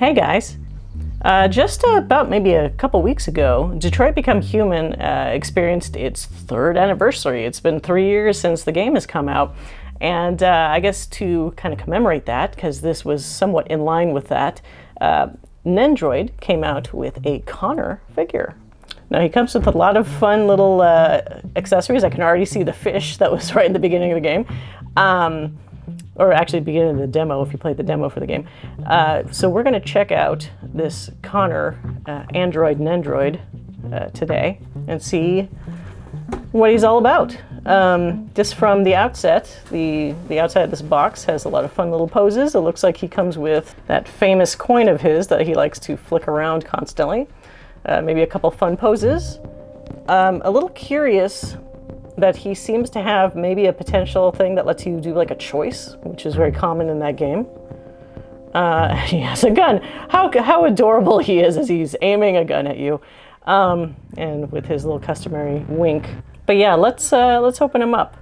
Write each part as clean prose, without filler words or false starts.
Hey guys. Just about maybe a couple weeks ago, Detroit Become Human experienced its 3rd anniversary. It's been 3 years since the game has come out. And I guess to kind of commemorate that, because this was somewhat in line with that, Nendoroid came out with a Connor figure. Now he comes with a lot of fun little accessories. I can already see the fish that was right in the beginning of the game. Or actually beginning of the demo if you played the demo for the game. So we're going to check out this Connor Android Nendoroid today and see what he's all about. Just from the outset, the outside of this box has a lot of fun little poses. It looks like he comes with that famous coin of his that he likes to flick around constantly. Maybe a couple fun poses. A little curious that he seems to have maybe a potential thing that lets you do like a choice, which is very common in that game. He has a gun. How adorable he is as he's aiming a gun at you, and with his little customary wink. But yeah, let's open him up.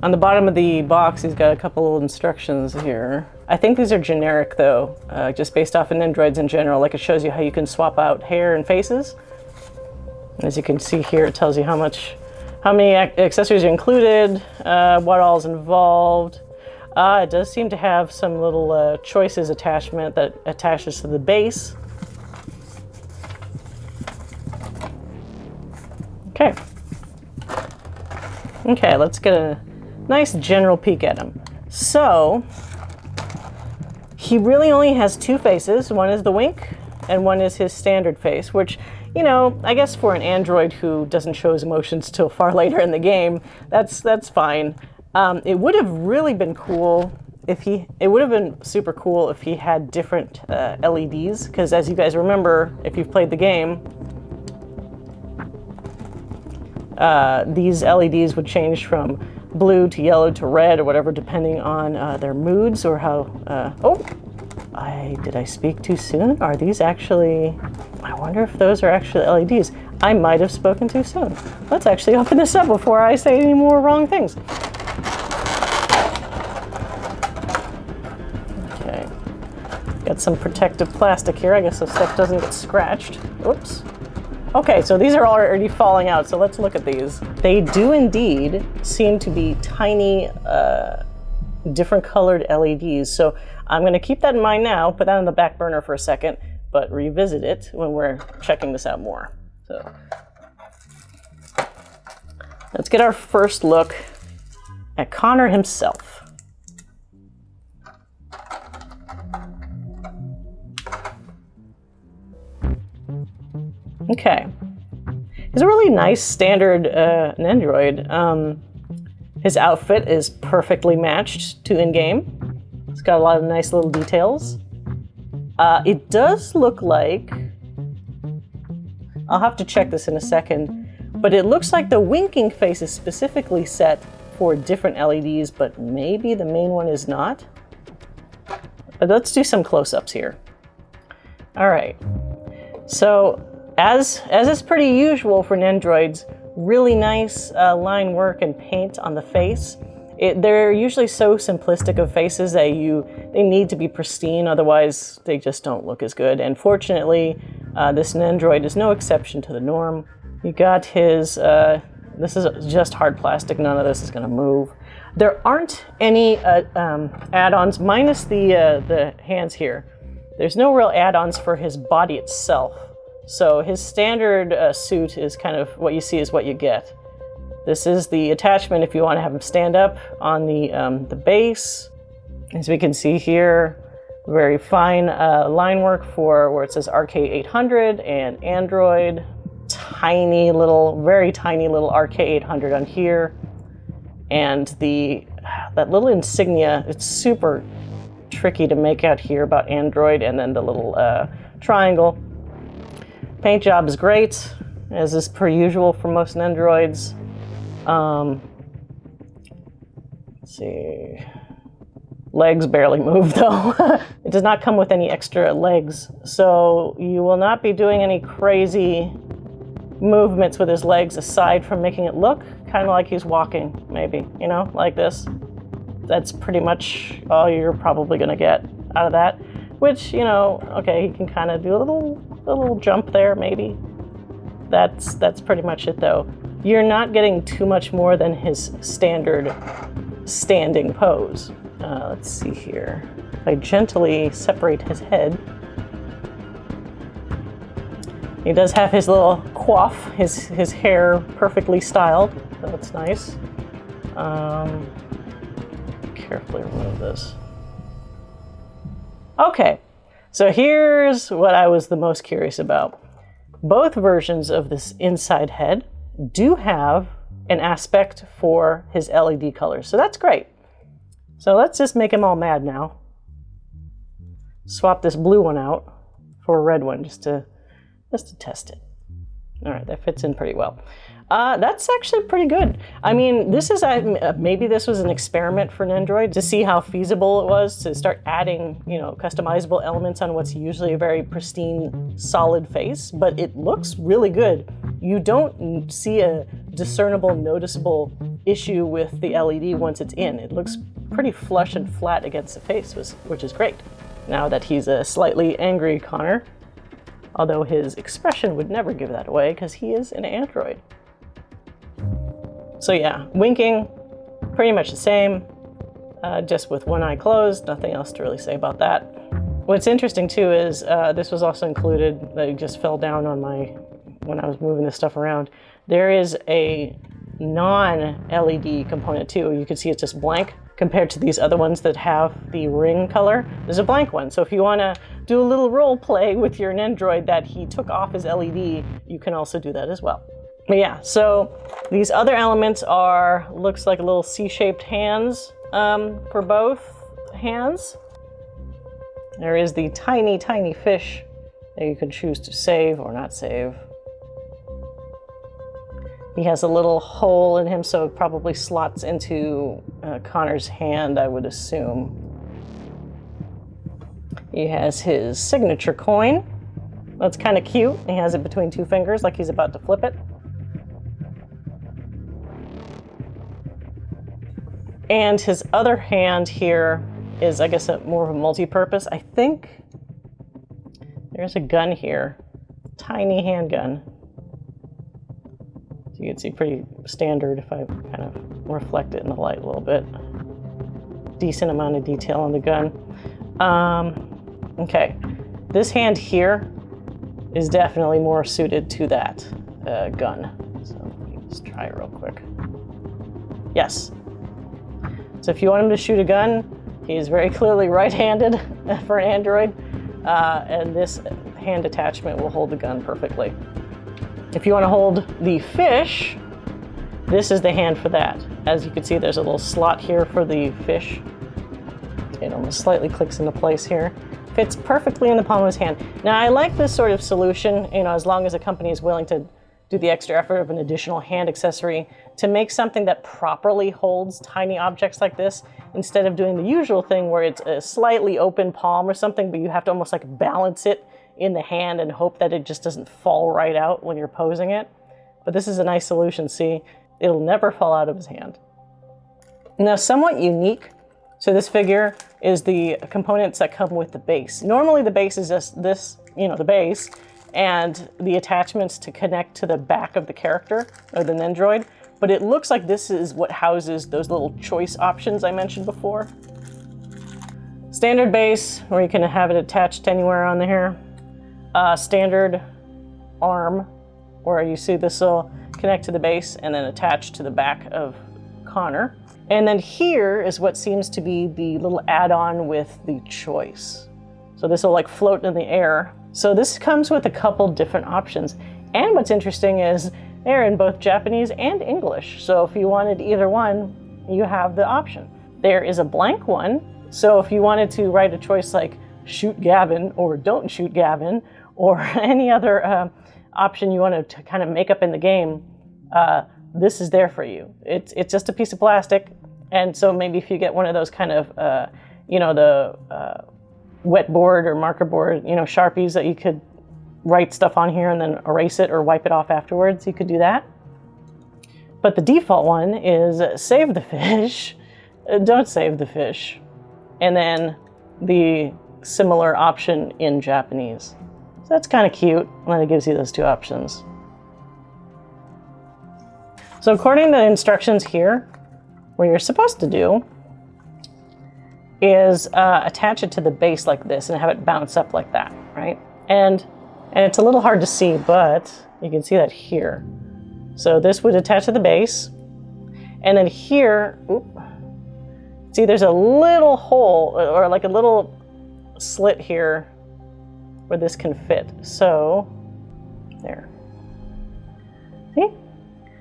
On the bottom of the box, he's got a couple little instructions here. I think these are generic though, just based off of Nendoroids in general. Like it shows you how you can swap out hair and faces. As you can see here, it tells you how many accessories are included, what all is involved. It does seem to have some little choices attachment that attaches to the base. Okay, let's get a nice general peek at him. So, he really only has 2 faces. One is the wink, and one is his standard face, which, you know, I guess for an android who doesn't show his emotions till far later in the game, that's fine. It would have really been cool if it would have been super cool if he had different LEDs, because as you guys remember, if you've played the game, these LEDs would change from blue to yellow to red or whatever, depending on their moods or how. Did I speak too soon? Are these actually? I wonder if those are actually LEDs. I might have spoken too soon. Let's actually open this up before I say any more wrong things. Okay, got some protective plastic here. I guess the stuff doesn't get scratched. Oops. Okay, so these are already falling out, so let's look at these. They do indeed seem to be tiny, different colored LEDs, so I'm gonna keep that in mind now, put that on the back burner for a second, but revisit it when we're checking this out more. So, let's get our first look at Connor himself. Okay, he's a really nice standard Nendoroid. His outfit is perfectly matched to in-game. It's got a lot of nice little details. It does look like, I'll have to check this in a second, but it looks like the winking face is specifically set for different LEDs, but maybe the main one is not. But let's do some close-ups here. All right, so as is pretty usual for Nendoroids, really nice line work and paint on the face. They're usually so simplistic of faces that they need to be pristine, otherwise they just don't look as good. And fortunately, this Nendoroid is no exception to the norm. You got his, this is just hard plastic, none of this is gonna move. There aren't any add-ons, minus the hands here. There's no real add-ons for his body itself. So his standard suit is kind of what you see is what you get. This is the attachment if you want to have him stand up on the base. As we can see here, very fine line work for where it says RK800 and Android. Tiny little, very tiny little RK800 on here. And that little insignia, it's super tricky to make out here about Android, and then the little triangle. Paint job is great, as is per usual for most Nendoroids. Let's see. Legs barely move though. It does not come with any extra legs, so you will not be doing any crazy movements with his legs aside from making it look kind of like he's walking, maybe, you know, like this. That's pretty much all you're probably gonna get out of that. Which, you know, okay, he can kind of do a little jump there, maybe. That's pretty much it, though. You're not getting too much more than his standard standing pose. Let's see here. If I gently separate his head, he does have his little coif, his hair perfectly styled. So that's nice. Carefully remove this. Okay, so here's what I was the most curious about. Both versions of this inside head do have an aspect for his LED colors, so that's great. So let's just make him all mad now. Swap this blue one out for a red one just to test it. All right, that fits in pretty well. That's actually pretty good. I mean, this is maybe this was an experiment for Nendoroid to see how feasible it was to start adding, you know, customizable elements on what's usually a very pristine, solid face, but it looks really good. You don't see a discernible, noticeable issue with the LED once it's in. It looks pretty flush and flat against the face, which is great. Now that he's a slightly angry Connor, although his expression would never give that away because he is an android. So yeah, winking, pretty much the same, just with one eye closed, nothing else to really say about that. What's interesting too is this was also included, that just fell down on when I was moving this stuff around. There is a non-LED component too. You can see it's just blank compared to these other ones that have the ring color. There's a blank one. So if you wanna do a little role play with your Nendoroid that he took off his LED, you can also do that as well. But yeah, so these other elements looks like little C-shaped hands for both hands. There is the tiny, tiny fish that you can choose to save or not save. He has a little hole in him, so it probably slots into Connor's hand, I would assume. He has his signature coin. That's kind of cute. He has it between two fingers like he's about to flip it. And his other hand here is, I guess, more of a multi-purpose. I think there's a gun here, tiny handgun. So you can see pretty standard if I kind of reflect it in the light a little bit. Decent amount of detail on the gun. Okay, this hand here is definitely more suited to that gun. So let's try it real quick. Yes. So if you want him to shoot a gun, he is very clearly right-handed for an Android, and this hand attachment will hold the gun perfectly. If you want to hold the fish, this is the hand for that. As you can see, there's a little slot here for the fish. It almost slightly clicks into place here. Fits perfectly in the palm of his hand. Now, I like this sort of solution, you know, as long as a company is willing to do the extra effort of an additional hand accessory to make something that properly holds tiny objects like this, instead of doing the usual thing where it's a slightly open palm or something, but you have to almost like balance it in the hand and hope that it just doesn't fall right out when you're posing it. But this is a nice solution, see? It'll never fall out of his hand. Now, somewhat unique to this figure is the components that come with the base. Normally the base is just this, you know, the base, and the attachments to connect to the back of the character, or the Nendoroid, but it looks like this is what houses those little choice options I mentioned before. Standard base, where you can have it attached anywhere on here. Standard arm, where you see this will connect to the base and then attach to the back of Connor. And then here is what seems to be the little add-on with the choice. So this will like float in the air. So this comes with a couple different options. And what's interesting is they're in both Japanese and English. So if you wanted either one, you have the option. There is a blank one. So if you wanted to write a choice like shoot Gavin or don't shoot Gavin, or any other option you want to kind of make up in the game, this is there for you. It's just a piece of plastic. And so maybe if you get one of those kind of, you know, the wet board or marker board, you know, Sharpies that you could write stuff on here and then erase it or wipe it off afterwards, you could do that. But the default one is save the fish, don't save the fish. And then the similar option in Japanese. So that's kind of cute, and then it gives you those two options. So according to the instructions here, what you're supposed to do is attach it to the base like this and have it bounce up like that, right? And it's a little hard to see, but you can see that here. So this would attach to the base, and then here, see there's a little hole, or like a little slit here where this can fit. So, there. See?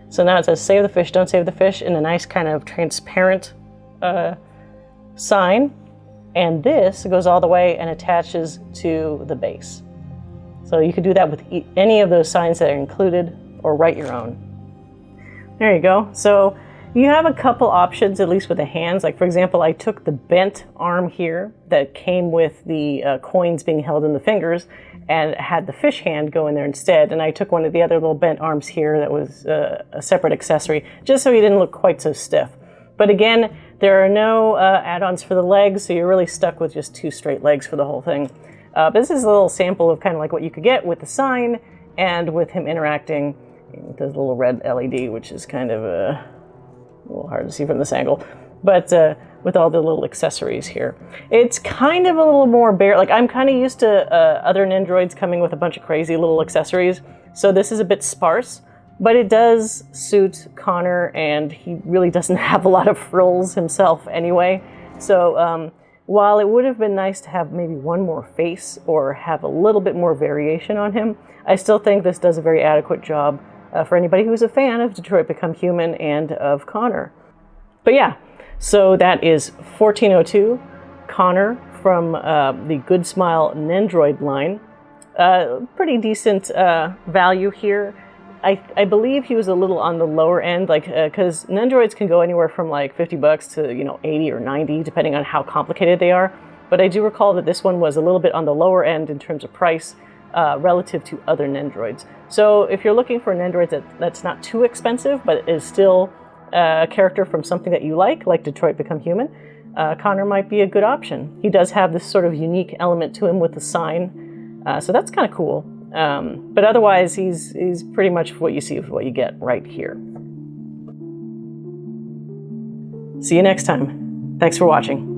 So now it says save the fish, don't save the fish in a nice kind of transparent sign. And this goes all the way and attaches to the base. So you could do that with any of those signs that are included, or write your own. There you go. So you have a couple options, at least with the hands. Like for example, I took the bent arm here that came with the coins being held in the fingers and had the fish hand go in there instead. And I took one of the other little bent arms here that was a separate accessory, just so he didn't look quite so stiff. But again, there are no add-ons for the legs, so you're really stuck with just two straight legs for the whole thing. But this is a little sample of kind of like what you could get with the sign and with him interacting with this little red LED, which is kind of a little hard to see from this angle. But with all the little accessories here. It's kind of a little more bare. Like I'm kind of used to other Nendoroids coming with a bunch of crazy little accessories. So this is a bit sparse, but it does suit Connor, and he really doesn't have a lot of frills himself anyway. So while it would have been nice to have maybe one more face or have a little bit more variation on him, I still think this does a very adequate job for anybody who's a fan of Detroit Become Human and of Connor. But yeah, so that is 1402 Connor from the Good Smile Nendoroid line. Pretty decent value here. I believe he was a little on the lower end, like because Nendoroids can go anywhere from like $50 to 80 or 90, depending on how complicated they are. But I do recall that this one was a little bit on the lower end in terms of price relative to other Nendoroids. So if you're looking for a Nendoroid that's not too expensive, but is still a character from something that you like Detroit Become Human, Connor might be a good option. He does have this sort of unique element to him with the sign, so that's kind of cool. But otherwise, he's pretty much what you see of what you get right here. See you next time. Thanks for watching.